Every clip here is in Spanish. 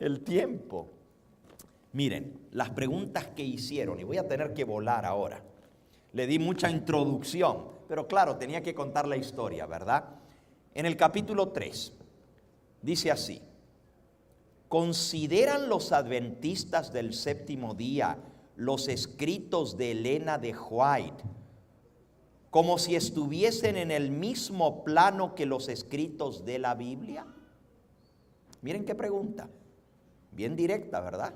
el tiempo. Miren, las preguntas que hicieron, y voy a tener que volar ahora. Le di mucha introducción, pero claro, tenía que contar la historia, ¿verdad? En el capítulo 3, dice así: ¿consideran los adventistas del séptimo día los escritos de Elena de White como si estuviesen en el mismo plano que los escritos de la Biblia? Miren qué pregunta, bien directa, ¿verdad?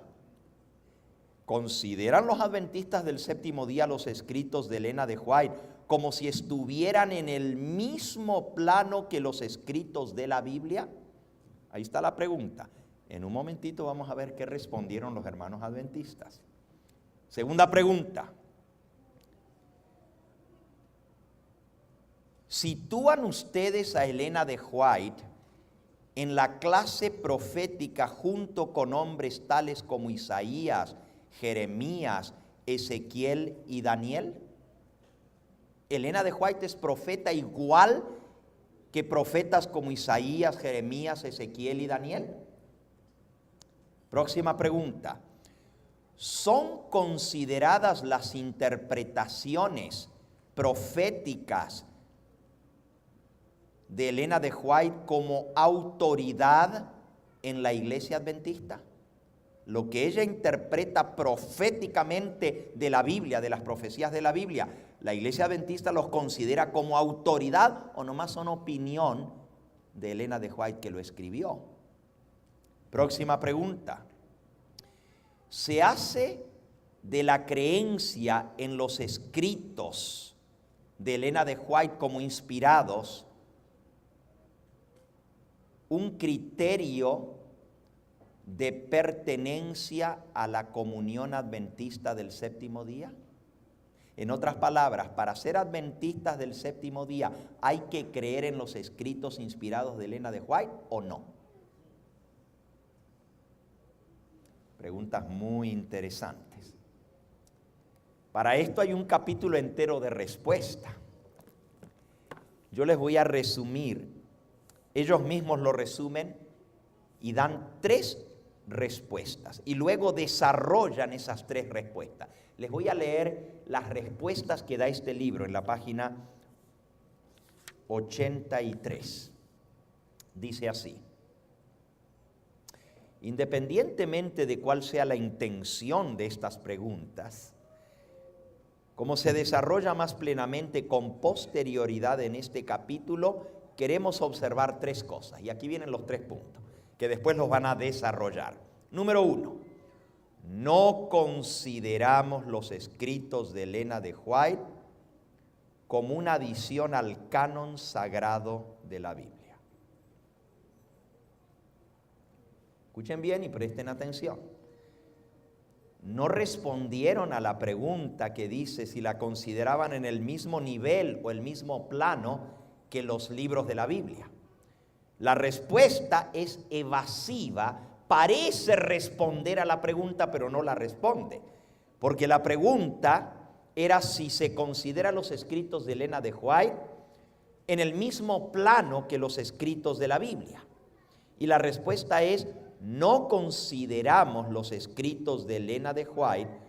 ¿Consideran los adventistas del séptimo día los escritos de Elena de White como si estuvieran en el mismo plano que los escritos de la Biblia? Ahí está la pregunta. En un momentito vamos a ver qué respondieron los hermanos adventistas. Segunda pregunta. ¿Sitúan ustedes a Elena de White en la clase profética junto con hombres tales como Isaías, Jeremías, Ezequiel y Daniel? Elena de White es profeta igual que profetas como Isaías, Jeremías, Ezequiel y Daniel. Próxima pregunta. ¿Son consideradas las interpretaciones proféticas de Elena de White como autoridad en la iglesia adventista? Lo que ella interpreta proféticamente de la Biblia, de las profecías de la Biblia, ¿la iglesia adventista los considera como autoridad o nomás son opinión de Elena de White que lo escribió? Próxima pregunta. ¿Se hace de la creencia en los escritos de Elena de White como inspirados un criterio de pertenencia a la comunión adventista del séptimo día? En otras palabras, para ser adventistas del séptimo día, ¿hay que creer en los escritos inspirados de Elena de White o no? Preguntas muy interesantes. Para esto hay un capítulo entero de respuesta. Yo les voy a resumir. Ellos mismos lo resumen y dan 3 respuestas y luego desarrollan esas 3 respuestas. Les voy a leer las respuestas que da este libro en la página 83. Dice así: independientemente de cuál sea la intención de estas preguntas, como se desarrolla más plenamente con posterioridad en este capítulo, queremos observar 3 cosas. Y aquí vienen los 3 puntos, que después los van a desarrollar. Número 1, no consideramos los escritos de Elena de White como una adición al canon sagrado de la Biblia. Escuchen bien y presten atención. No respondieron a la pregunta que dice si la consideraban en el mismo nivel o el mismo plano que los libros de la Biblia. La respuesta es evasiva, parece responder a la pregunta, pero no la responde. Porque la pregunta era si se considera los escritos de Elena de White en el mismo plano que los escritos de la Biblia. Y la respuesta es: no consideramos los escritos de Elena de White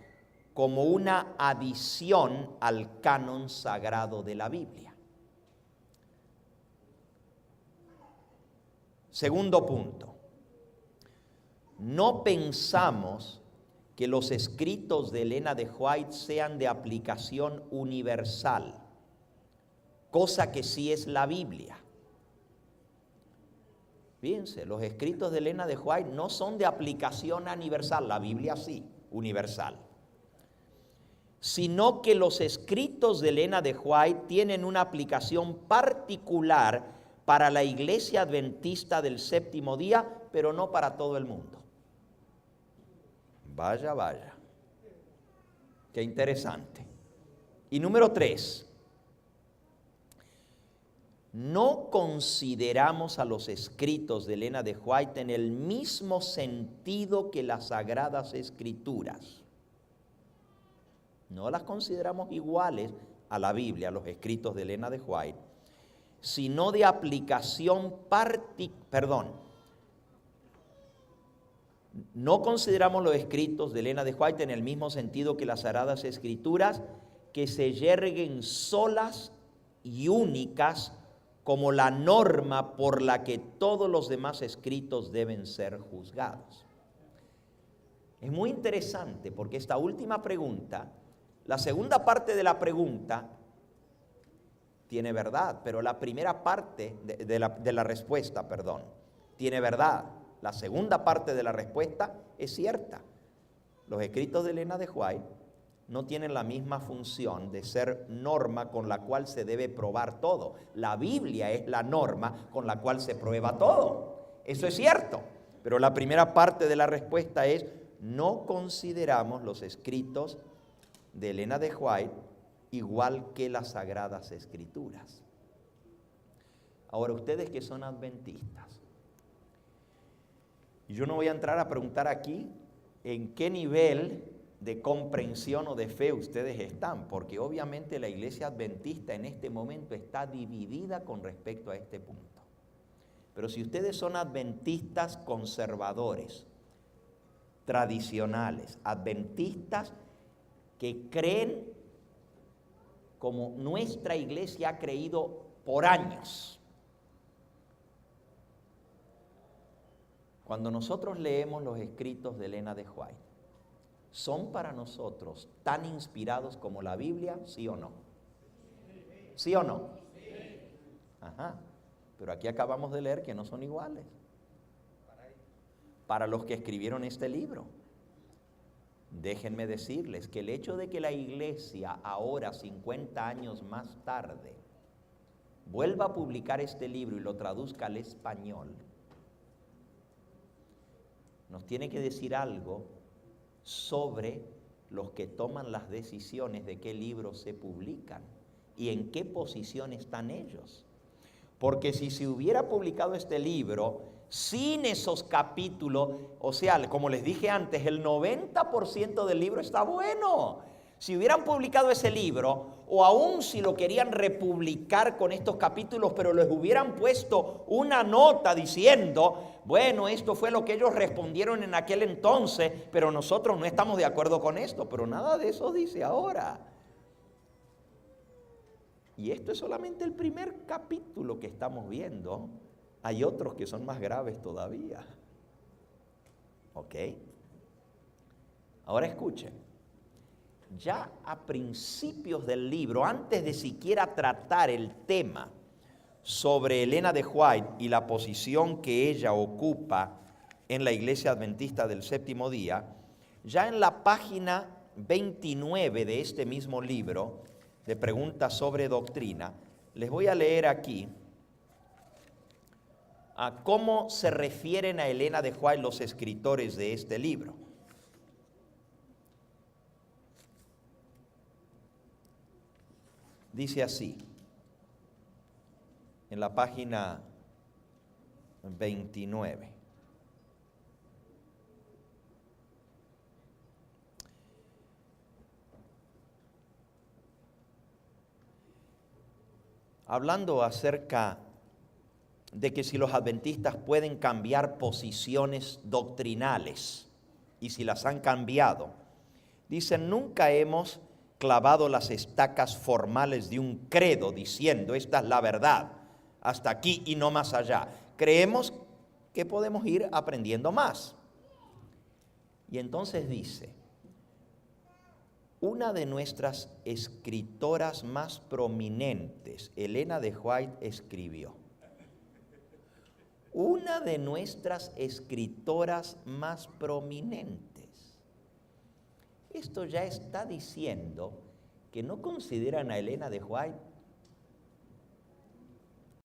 como una adición al canon sagrado de la Biblia. Segundo punto, no pensamos que los escritos de Elena de White sean de aplicación universal, cosa que sí es la Biblia. Fíjense, los escritos de Elena de White no son de aplicación universal, la Biblia sí, universal. Sino que los escritos de Elena de White tienen una aplicación particular para la iglesia adventista del séptimo día, pero no para todo el mundo. Vaya, vaya. Qué interesante. Y número 3. No consideramos a los escritos de Elena de White en el mismo sentido que las Sagradas Escrituras. No las consideramos iguales a la Biblia, a los escritos de Elena de White, sino No consideramos los escritos de Elena de White en el mismo sentido que las Sagradas Escrituras, que se yerguen solas y únicas como la norma por la que todos los demás escritos deben ser juzgados. Es muy interesante porque esta última pregunta, la segunda parte de la pregunta tiene verdad, pero la primera parte de la respuesta, tiene verdad. La segunda parte de la respuesta es cierta. Los escritos de Elena de White no tienen la misma función de ser norma con la cual se debe probar todo. La Biblia es la norma con la cual se prueba todo. Eso es cierto. Pero la primera parte de la respuesta es: no consideramos los escritos de Elena de White igual que las Sagradas Escrituras. Ahora, ustedes que son adventistas, y yo no voy a entrar a preguntar aquí en qué nivel de comprensión o de fe ustedes están, porque obviamente la iglesia adventista en este momento está dividida con respecto a este punto. Pero si ustedes son adventistas conservadores, tradicionales, adventistas que creen como nuestra iglesia ha creído por años, cuando nosotros leemos los escritos de Elena de White, ¿son para nosotros tan inspirados como la Biblia? ¿Sí o no? ¿Sí o no? Ajá. Pero aquí acabamos de leer que no son iguales. Para los que escribieron este libro, déjenme decirles que el hecho de que la iglesia ahora, 50 años más tarde, vuelva a publicar este libro y lo traduzca al español, nos tiene que decir algo sobre los que toman las decisiones de qué libros se publican y en qué posición están ellos. Porque si se hubiera publicado este libro sin esos capítulos, o sea, como les dije antes, el 90% del libro está bueno. Si hubieran publicado ese libro, o aún si lo querían republicar con estos capítulos, pero les hubieran puesto una nota diciendo: bueno, esto fue lo que ellos respondieron en aquel entonces, pero nosotros no estamos de acuerdo con esto. Pero nada de eso dice ahora. Y esto es solamente el primer capítulo que estamos viendo. Hay otros que son más graves todavía. ¿Ok? Ahora escuchen. Ya a principios del libro, antes de siquiera tratar el tema sobre Elena de White y la posición que ella ocupa en la Iglesia Adventista del Séptimo Día, ya en la página 29 de este mismo libro de Preguntas sobre Doctrina, les voy a leer aquí a cómo se refieren a Elena de White los escritores de este libro. Dice así, en la página 29. Hablando acerca de que si los adventistas pueden cambiar posiciones doctrinales, y si las han cambiado, dicen: nunca hemos clavado las estacas formales de un credo diciendo esta es la verdad, hasta aquí y no más allá. Creemos que podemos ir aprendiendo más. Y entonces dice: una de nuestras escritoras más prominentes, Elena de White, escribió. Una de nuestras escritoras más prominentes. Esto ya está diciendo que no consideran a Elena de White